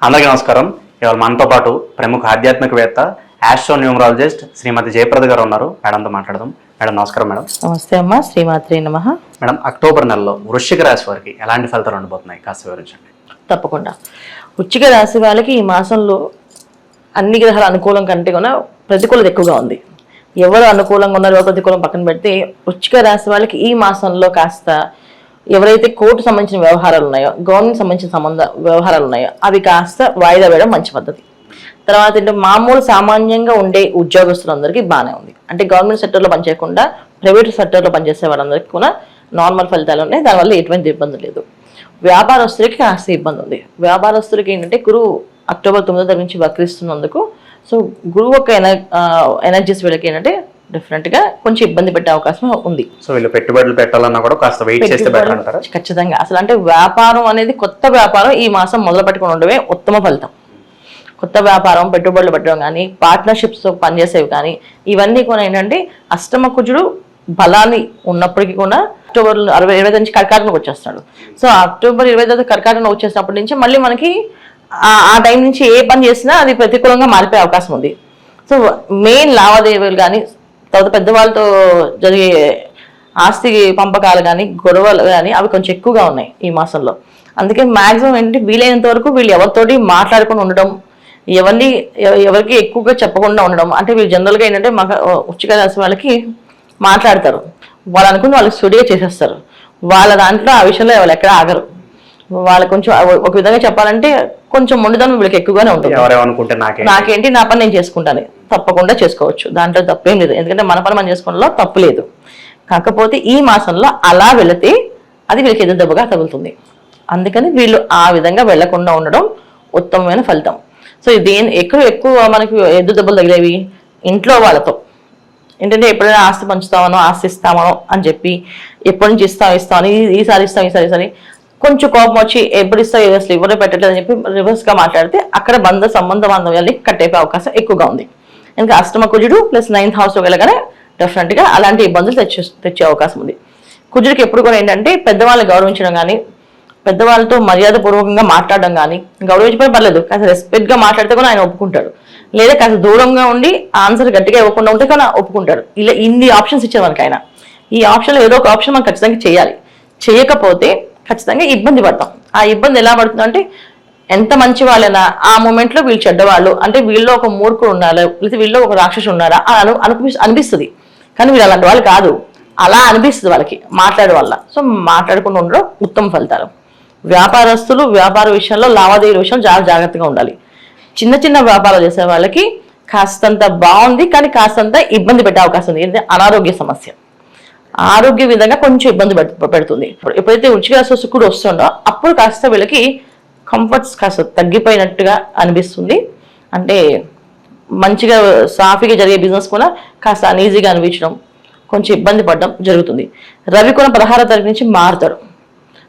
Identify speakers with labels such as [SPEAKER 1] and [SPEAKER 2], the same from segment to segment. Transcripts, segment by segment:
[SPEAKER 1] అందరికీ నమస్కారం. ఇవాళ మనతో పాటు ప్రముఖ ఆధ్యాత్మికవేత్త ఆస్ట్రోన్యూమరాలజిస్ట్ శ్రీమతి జయప్రద గారు ఉన్నారు. మేడంతో మాట్లాడదాం. మేడం నమస్కారం. మేడం
[SPEAKER 2] నమస్తే అమ్మా. శ్రీమాత్రే నమః.
[SPEAKER 1] మేడం, అక్టోబర్ నెలలో వృశ్చిక రాశి వారికి ఎలాంటి ఫలితాలు ఉండబోతున్నాయి కాస్త వివరించండి.
[SPEAKER 2] తప్పకుండా. వృశ్చిక రాశి వాళ్ళకి ఈ మాసంలో అన్ని గ్రహాల అనుకూలం కంటే కూడా ప్రతికూలత ఎక్కువగా ఉంది. ఎవరు అనుకూలంగా ఉన్నారో ఎవరు ప్రతికూలం పక్కన పెడితే వృశ్చిక రాశి వాళ్ళకి ఈ మాసంలో కాస్త ఎవరైతే కోర్టు సంబంధించిన వ్యవహారాలు ఉన్నాయో, గవర్నమెంట్ సంబంధించిన వ్యవహారాలు ఉన్నాయో అవి కాస్త వాయిదా వేయడం మంచి పద్ధతి. తర్వాత ఏంటంటే మామూలు సామాన్యంగా ఉండే ఉద్యోగస్తులందరికీ బాగానే ఉంది. అంటే గవర్నమెంట్ సెక్టర్లో పనిచేయకుండా ప్రైవేట్ సెక్టర్లో పనిచేసే వాళ్ళందరికీ కూడా నార్మల్ ఫలితాలు ఉన్నాయి. దానివల్ల ఎటువంటి ఇబ్బంది లేదు. వ్యాపారస్తులకి కాస్త ఇబ్బంది ఉంది. వ్యాపారస్తులకి ఏంటంటే గురువు అక్టోబర్ 9వ తారీఖు నుంచి వక్రిస్తున్నందుకు సో గురువు యొక్క ఎనర్జీస్ వీళ్ళకి ఏంటంటే డిఫరెంట్గా కొంచెం ఇబ్బంది పెట్టే అవకాశం ఉంది.
[SPEAKER 1] సో వీళ్ళు పెట్టుబడులు పెట్టాలన్నా కూడా కాస్త వెయిట్ చేస్తే బెటర్ అంటారా?
[SPEAKER 2] ఖచ్చితంగా. అసలు అంటే వ్యాపారం అనేది కొత్త వ్యాపారం ఈ మాసం మొదలు పెట్టుకుని ఉండడమే ఉత్తమ ఫలితం. కొత్త వ్యాపారం, పెట్టుబడులు పెట్టడం కానీ, పార్ట్నర్షిప్స్తో పనిచేసేవి కానీ ఇవన్నీ కూడా ఏంటంటే అష్టమ కుజుడు బలాన్ని ఉన్నప్పటికీ కూడా అక్టోబర్ 25 నుంచి కర్కాటకం వచ్చేస్తాడు. సో అక్టోబర్ 25 కర్కాటకం వచ్చేసినప్పటి నుంచి మళ్ళీ మనకి ఆ టైం నుంచి ఏ పని చేసినా అది ప్రతికూలంగా మారిపోయే అవకాశం ఉంది. సో మెయిన్ లావాదేవీలు కానీ, తర్వాత పెద్దవాళ్ళతో జరిగే ఆస్తి పంపకాలు కానీ, గొడవలు కానీ అవి కొంచెం ఎక్కువగా ఉన్నాయి ఈ మాసంలో. అందుకే మ్యాక్సిమం ఏంటంటే వీలైనంత వరకు వీళ్ళు ఎవరితోటి మాట్లాడుకొని ఉండడం, ఎవరికి ఎక్కువగా చెప్పకుండా ఉండడం. అంటే వీళ్ళు జనరల్గా ఏంటంటే వృశ్చిక రాశి వాళ్ళకి మాట్లాడతారు, వాళ్ళు అనుకుని వాళ్ళకి స్టడీగా చేసేస్తారు. వాళ్ళ దాంట్లో ఆ విషయంలో వాళ్ళు ఎక్కడ ఆగరు. వాళ్ళు కొంచెం ఒక విధంగా చెప్పాలంటే కొంచెం మొండిదనం వీళ్ళకి ఎక్కువగానే ఉంటుంది. నాకేంటి, నా పని నేను చేసుకుంటాను, తప్పకుండా చేసుకోవచ్చు, దాంట్లో తప్పేం లేదు. ఎందుకంటే మన పని మనం చేసుకోవడంలో తప్పు లేదు. కాకపోతే ఈ మాసంలో అలా వెళితే అది వీళ్ళకి ఎదురు దెబ్బగా తగులుతుంది. అందుకని వీళ్ళు ఆ విధంగా వెళ్లకుండా ఉండడం ఉత్తమమైన ఫలితం. సో ఎక్కువ మనకి ఎదురు దెబ్బలు తగిలేవి ఇంట్లో వాళ్ళతో. ఏంటంటే ఎప్పుడైనా ఆస్తి పంచుతామనో, ఆస్తి ఇస్తామనో అని చెప్పి ఎప్పటి నుంచి ఇస్తామని, ఈసారి ఇస్తాం కొంచెం కోపం వచ్చి ఎప్పుడు ఇస్తావు అసలు ఎవరో పెట్టట్లేదు అని చెప్పి రివర్స్గా మాట్లాడితే అక్కడ సంబంధ బాంధవ్యాన్ని కట్టేపే అవకాశం ఎక్కువగా ఉంది. ఇంకా అష్టమ కుజుడు ప్లస్ 9th హౌస్లో వెళ్ళగానే డెఫినెట్గా అలాంటి ఇబ్బందులు తెచ్చే అవకాశం ఉంది. కుజుడికి ఎప్పుడు కూడా ఏంటంటే పెద్దవాళ్ళని గౌరవించడం కానీ, పెద్దవాళ్ళతో మర్యాదపూర్వకంగా మాట్లాడడం కానీ, గౌరవించడం పర్లేదు కాస్త రెస్పెక్ట్గా మాట్లాడితే కూడా ఆయన ఒప్పుకుంటాడు. లేదా కాస్త దూరంగా ఉండి ఆన్సర్ గట్టిగా ఇవ్వకుండా ఉంటే కూడా ఒప్పుకుంటాడు. ఇలా ఇన్ని ఆప్షన్స్ ఇచ్చారు మనకి ఆయన. ఈ ఆప్షన్లో ఏదో ఒక ఆప్షన్ మనం ఖచ్చితంగా చేయాలి. చేయకపోతే ఖచ్చితంగా ఇబ్బంది పడతాం. ఆ ఇబ్బంది ఎలా పడుతుంది అంటే ఎంత మంచి వాళ్ళైనా ఆ మూమెంట్లో వీళ్ళు చెడ్డవాళ్ళు, అంటే వీళ్ళు ఒక మూర్ఖుడు ఉండాలి, లేదా వీళ్ళు ఒక రాక్షసు ఉన్నారా అని అనిపిస్తుంది. కానీ వీళ్ళు అలాంటి వాళ్ళు కాదు, అలా అనిపిస్తుంది వాళ్ళకి మాట్లాడే వల్ల. సో మాట్లాడకుండా ఉండడం ఉత్తమ ఫలితాలు. వ్యాపారస్తులు వ్యాపార విషయంలో, లావాదేవీల విషయంలో చాలా జాగ్రత్తగా ఉండాలి. చిన్న చిన్న వ్యాపారాలు చేసే వాళ్ళకి కాస్తంత బాగుంది, కానీ కాస్తంత ఇబ్బంది పెట్టే అవకాశం ఉంది. ఏంటంటే అనారోగ్య సమస్య, ఆరోగ్య విధంగా కొంచెం ఇబ్బంది పెడుతుంది. ఎప్పుడైతే వృశ్చిక రాశి శుక్రుడు వస్తుండో అప్పుడు కాస్త వీళ్ళకి కంఫర్ట్స్ కాస్త తగ్గిపోయినట్టుగా అనిపిస్తుంది. అంటే మంచిగా సాఫీగా జరిగే బిజినెస్ కూడా కాస్త అన్ఈజీగా అనిపించడం, కొంచెం ఇబ్బంది పడడం జరుగుతుంది. రవి కూడా 16వ తారీఖు నుంచి మారుతాడు.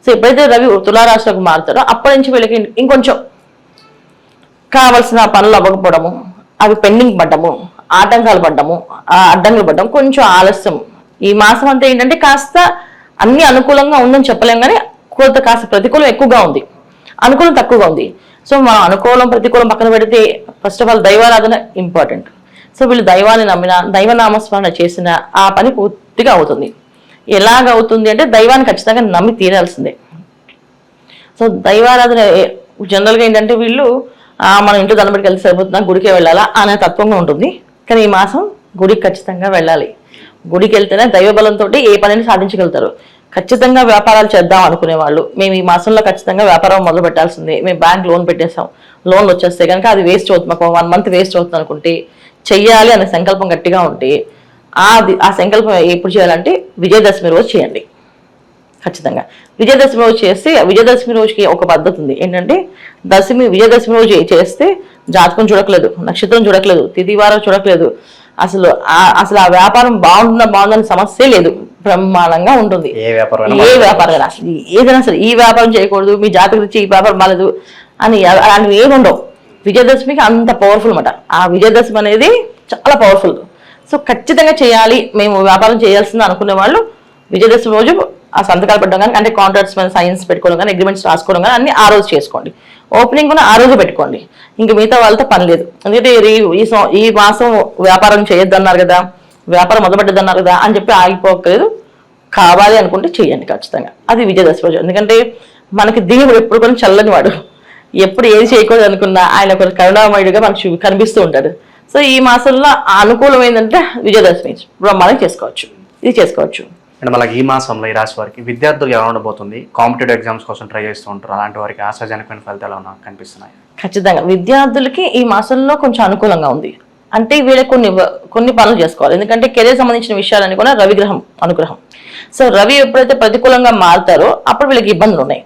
[SPEAKER 2] సో ఎప్పుడైతే రవి తులారాశిలోకి మారుతాడో అప్పటి నుంచి వీళ్ళకి ఇంకొంచెం కావలసిన పనులు అవ్వకపోవడము, అవి పెండింగ్ పడ్డము, ఆటంకాలు పడ్డము, అడ్డంకులు పడ్డం, కొంచెం ఆలస్యం. ఈ మాసం అంతా ఏంటంటే కాస్త అన్ని అనుకూలంగా ఉందని చెప్పలేం, కానీ కాస్త ప్రతికూలం ఎక్కువగా ఉంది, అనుకూలం తక్కువగా ఉంది. సో మనం అనుకూలం ప్రతికూలం పక్కన పెడితే ఫస్ట్ ఆఫ్ ఆల్ దైవారాధన ఇంపార్టెంట్. సో వీళ్ళు దైవాన్ని నమ్మిన, దైవనామస్మరణ చేసిన ఆ పని పూర్తిగా అవుతుంది. ఎలాగ అవుతుంది అంటే దైవాన్ని ఖచ్చితంగా నమ్మి తీరాల్సిందే. సో దైవారాధన జనరల్గా ఏంటంటే వీళ్ళు మనం ఇంట్లో దండం పెట్టి కలిసి సరిపోతున్నా, గుడికే వెళ్ళాలా అనే తత్వంగా ఉంటుంది. కానీ ఈ మాసం గుడికి ఖచ్చితంగా వెళ్ళాలి. గుడికి వెళ్తేనే దైవబలంతో ఏ పనిని సాధించగలుగుతారు. ఖచ్చితంగా వ్యాపారాలు చేద్దాం అనుకునే వాళ్ళు, మేము ఈ మాసంలో ఖచ్చితంగా వ్యాపారం మొదలు పెట్టాల్సిందే, మేము బ్యాంక్ లోన్ పెట్టేసాం, లోన్లు వచ్చేస్తే కనుక అది వేస్ట్ అవుతుంది, మాకు 1 month వేస్ట్ అవుతుంది అనుకుంటే, చెయ్యాలి అనే సంకల్పం గట్టిగా ఉంటే ఆ సంకల్పం ఎప్పుడు చేయాలంటే విజయదశమి రోజు చేయండి. ఖచ్చితంగా విజయదశమి రోజు చేస్తే, విజయదశమి రోజుకి ఒక పద్ధతి ఉంది. ఏంటంటే విజయదశమి రోజు చేస్తే జాతకం చూడట్లేదు, నక్షత్రం చూడట్లేదు, తిథివారం చూడట్లేదు, అసలు ఆ వ్యాపారం బాగుందని సమస్య లేదు, బ్రహ్మాండంగా ఉంటుంది. ఏ వ్యాపారం అసలు ఏదైనా సరే ఈ వ్యాపారం చేయకూడదు, మీ జాతకం ఇచ్చి ఈ వ్యాపారం బాగాలేదు అని అలాంటివి ఏమి ఉండవు. విజయదశమికి అంత పవర్ఫుల్ అన్నమాట. ఆ విజయదశమి అనేది చాలా పవర్ఫుల్. సో ఖచ్చితంగా చేయాలి, మేము వ్యాపారం చేయాల్సింది అనుకునే వాళ్ళు విజయదశమి రోజు ఆ సంతకాలు పెట్టడం కానీ, అంటే కాంట్రాక్ట్స్ మీద సైన్స్ పెట్టుకోవడం కానీ, అగ్రిమెంట్స్ రాసుకోవడం కానీ అన్ని ఆ రోజు చేసుకోండి. ఓపెనింగ్ కూడా ఆ రోజు పెట్టుకోండి. ఇంకా మిగతా వాళ్ళతో పని లేదు. ఎందుకంటే ఈ మాసం వ్యాపారం చేయొద్దన్నారు కదా, వ్యాపారం మొదలుపెట్టద్దన్నారు కదా అని చెప్పి ఆగిపోకలేదు. కావాలి అనుకుంటే చేయండి ఖచ్చితంగా. అది విజయదశమి రోజు. ఎందుకంటే మనకి దేవుడు ఎప్పుడు కూడా చల్లని వాడు. ఎప్పుడు ఏది చేయకూడదు అనుకున్నా ఆయన ఒక కరుణామయుడిగా మనకు కనిపిస్తూ ఉంటాడు. సో ఈ మాసంలో అనుకూలం ఏంటంటే విజయదశమి బ్రహ్మాండంగా చేసుకోవచ్చు. ఇది చేసుకోవచ్చు.
[SPEAKER 1] అండ్ మళ్ళీ ఈ మాసంలో ఈ రాశి వారికి విద్యార్థులు ఎలా ఉండబోతుంది? కాంపిటేటివ్ ఎగ్జామ్స్ కోసం ట్రై చేస్తూ ఉంటారు. అలాంటి వారికి ఆశాజనకమైన ఫలితాలు ఏమైనా కనిపిస్తున్నాయి?
[SPEAKER 2] ఖచ్చితంగా విద్యార్థులకి ఈ మాసంలో కొంచెం అనుకూలంగా ఉంది. అంటే వీళ్ళకి కొన్ని పనులు చేసుకోవాలి. ఎందుకంటే కెరీర్ సంబంధించిన విషయాలని కూడా రవిగ్రహం అనుగ్రహం. సో రవి ఎప్పుడైతే ప్రతికూలంగా మారుతారో అప్పుడు వీళ్ళకి ఇబ్బందులు ఉన్నాయి.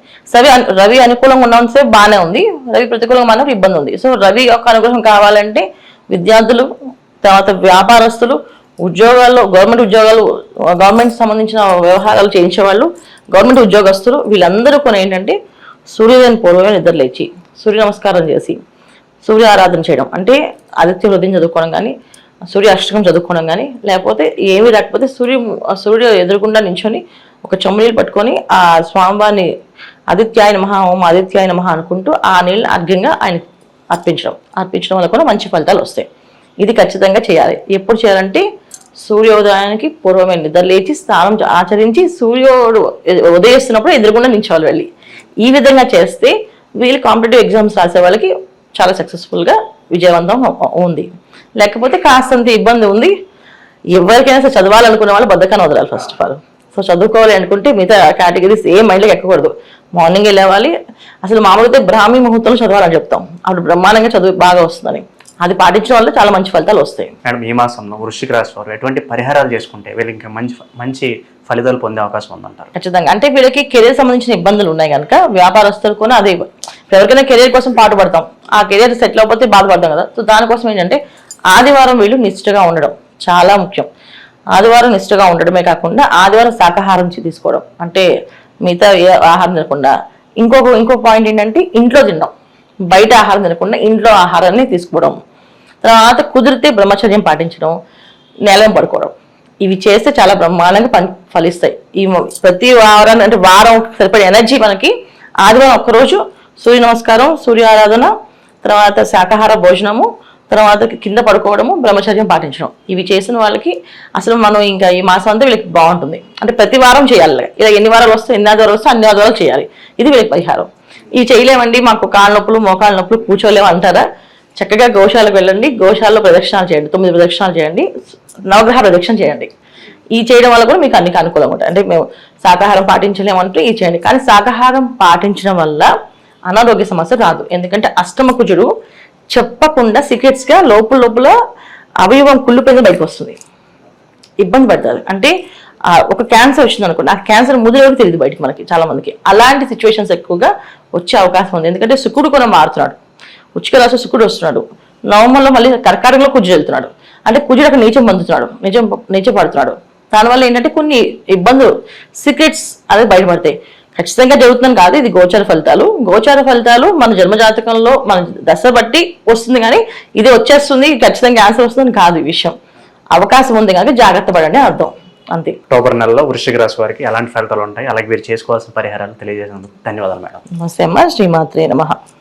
[SPEAKER 2] రవి అనుకూలంగా ఉన్నంతసేపు బాగానే ఉంది, రవి ప్రతికూలంగా మారినప్పుడు ఇబ్బంది ఉంది. సో రవి యొక్క అనుగ్రహం కావాలంటే విద్యార్థులు, తర్వాత వ్యాపారస్తులు, ఉద్యోగాల్లో గవర్నమెంట్ సంబంధించిన వ్యవహారాలు చేయించేవాళ్ళు, గవర్నమెంట్ ఉద్యోగస్తులు, వీళ్ళందరూ కొన్ని ఏంటంటే సూర్యోదయం పూర్వమే నిద్రలేచి సూర్య నమస్కారం చేసి సూర్య ఆరాధన చేయడం, అంటే ఆదిత్య హృదయం చదువుకోవడం కానీ, సూర్య అష్టకం చదువుకోవడం కానీ, లేకపోతే ఏమీ రాకపోతే సూర్య ఎదురుకుండా నించొని ఒక చెంబు నీళ్ళు పట్టుకొని ఆ స్వామివారిని ఆదిత్యాయ నమః, ఓం ఆదిత్యాయ నమః అనుకుంటూ ఆ నీళ్ళని అర్ఘ్యంగా ఆయన అర్పించడం వల్ల కూడా మంచి ఫలితాలు వస్తాయి. ఇది ఖచ్చితంగా చేయాలి. ఎప్పుడు చేయాలంటే సూర్యోదయానికి పూర్వమే నిద్ర లేచి స్నానం ఆచరించి సూర్యుడు ఉదయిస్తున్నప్పుడు ఎదురుకుండా నించోవాలి వెళ్ళి. ఈ విధంగా చేస్తే వీళ్ళు కాంపిటేటివ్ ఎగ్జామ్స్ రాసే వాళ్ళకి చాలా సక్సెస్ఫుల్గా విజయవంతం ఉంది. లేకపోతే కాస్తంత ఇబ్బంది ఉంది. ఎవరికైనా సరే చదవాలనుకునే వాళ్ళు బద్ధకాన్ని వదలాలి ఫస్ట్ ఆఫ్ ఆల్. సో చదువుకోవాలి అనుకుంటే మిగతా కేటగిరీస్ ఏ మైండ్లోకి ఎక్కకూడదు. మార్నింగ్ వెళ్ళేవాలి. అసలు మామూలుగా బ్రాహ్మీ ముహూర్తంలో చదవాలని చెప్తాం. అప్పుడు బ్రహ్మాండంగా చదువు బాగా వస్తుందని. అది పాటించడం వల్ల చాలా మంచి ఫలితాలు వస్తాయి.
[SPEAKER 1] మేడం, ఈ మాసంలో వృశ్చిక రాశి వారు ఎటువంటి పరిహారాలు చేసుకుంటే వీళ్ళు ఇంకా మంచి ఫలితాలు పొందే అవకాశం ఉందంటారు?
[SPEAKER 2] ఖచ్చితంగా. అంటే వీళ్ళకి కెరీర్ సంబంధించిన ఇబ్బందులు ఉన్నాయి కనుక వ్యాపారస్తులు కూడా అదే, ఎవరికైనా కెరీర్ కోసం పాటుపడతాం, ఆ కెరీర్ సెటిల్ అయిపోతే బాధపడతాం కదా. సో దానికోసం ఏంటంటే ఆదివారం వీళ్ళు నిష్ఠగా ఉండడం చాలా ముఖ్యం. ఆదివారం నిష్ఠగా ఉండడమే కాకుండా ఆదివారం శాకాహారం తీసుకోవడం, అంటే మిగతా ఏ ఆహారం తినకుండా. ఇంకో పాయింట్ ఏంటంటే ఇంట్లో తినడం, బయట ఆహారం తినకుండా ఇంట్లో ఆహారాన్ని తీసుకోవడం. తర్వాత కుదిరితే బ్రహ్మచర్యం పాటించడం, నేలం పడుకోవడం. ఇవి చేస్తే చాలా బ్రహ్మాండంగా ఫలిస్తాయి. ఈ ప్రతి వారాన్ని, అంటే వారం సరిపడే ఎనర్జీ మనకి ఆదివారం ఒక్కరోజు సూర్య నమస్కారం, సూర్య ఆరాధన, తర్వాత శాకాహార భోజనము, తర్వాత కింద పడుకోవడము, బ్రహ్మచర్యం పాటించడం. ఇవి చేసిన వాళ్ళకి అసలు మనం ఇంకా ఈ మాసం అంతా వీళ్ళకి బాగుంటుంది. అంటే ప్రతి వారం చేయాలి. ఇలా ఎన్ని వారాలు వస్తే ఎన్ని ఆదివారాలు వస్తే అన్ని ఆదివారాలు చేయాలి. ఇది వీళ్ళకి పరిహారం. ఇవి చేయలేమండి, మాకు కాళ్ళ నొప్పులు మోకాళ్ళ నొప్పులు కూర్చోలేము అంటారా, చక్కగా గోశాలకు వెళ్ళండి, గోశాలలో ప్రదక్షిణాలు చేయండి, 9 ప్రదక్షిణాలు చేయండి, నవగ్రహ ప్రదక్షిణ చేయండి. ఈ చేయడం వల్ల కూడా మీకు అన్ని అనుకూలంగా ఉంటాయి. అంటే మేము శాకాహారం పాటించలేమంటూ ఇది చేయండి. కానీ శాకాహారం పాటించడం వల్ల అనారోగ్య సమస్య రాదు. ఎందుకంటే అష్టమ కుజుడు చెప్పకుండా సీక్రెట్స్గా లోపల అవయవం కుళ్ళిపోయింది బయటకు వస్తుంది, ఇబ్బంది పడతారు. అంటే ఒక క్యాన్సర్ వచ్చింది అనుకోండి, ఆ క్యాన్సర్ ముదిరేకి తెలియదు బయటకు మనకి చాలా మందికి. అలాంటి సిచ్యువేషన్స్ ఎక్కువగా వచ్చే అవకాశం ఉంది. ఎందుకంటే శుక్రుడు కూడా మారుతున్నాడు, ఉచ్చిక రాశి శుక్రుడు వస్తున్నాడు, నవంబర్లో మళ్ళీ కర్కాటకంలో కుజుడు వెళ్తున్నాడు. అంటే కుజుడు అక్కడ నీచం పొందుతున్నాడు, నీచం పడుతున్నాడు. దానివల్ల ఏంటంటే కొన్ని ఇబ్బందులు సీక్రెట్స్ అనేది బయటపడతాయి. ఖచ్చితంగా జరుగుతుందని కాదు, ఇది గోచార ఫలితాలు మన జన్మజాతకంలో మన దశ బట్టి వస్తుంది. కానీ ఇది వచ్చేస్తుంది ఖచ్చితంగా ఆన్సర్ వస్తుందని కాదు. ఈ విషయం అవకాశం ఉంది కనుక జాగ్రత్త పడండి అర్థం, అంతే.
[SPEAKER 1] అక్టోబర్ నెలలో వృశ్చిక రాశి వారికి ఎలాంటి ఫలితాలు ఉంటాయి, అలాగే వీరు చేసుకోవాల్సిన పరిహారాలు తెలియజేసినందుకు ధన్యవాదాలు మేడం.
[SPEAKER 2] నమస్తే అమ్మ. శ్రీమాత్రే నమః.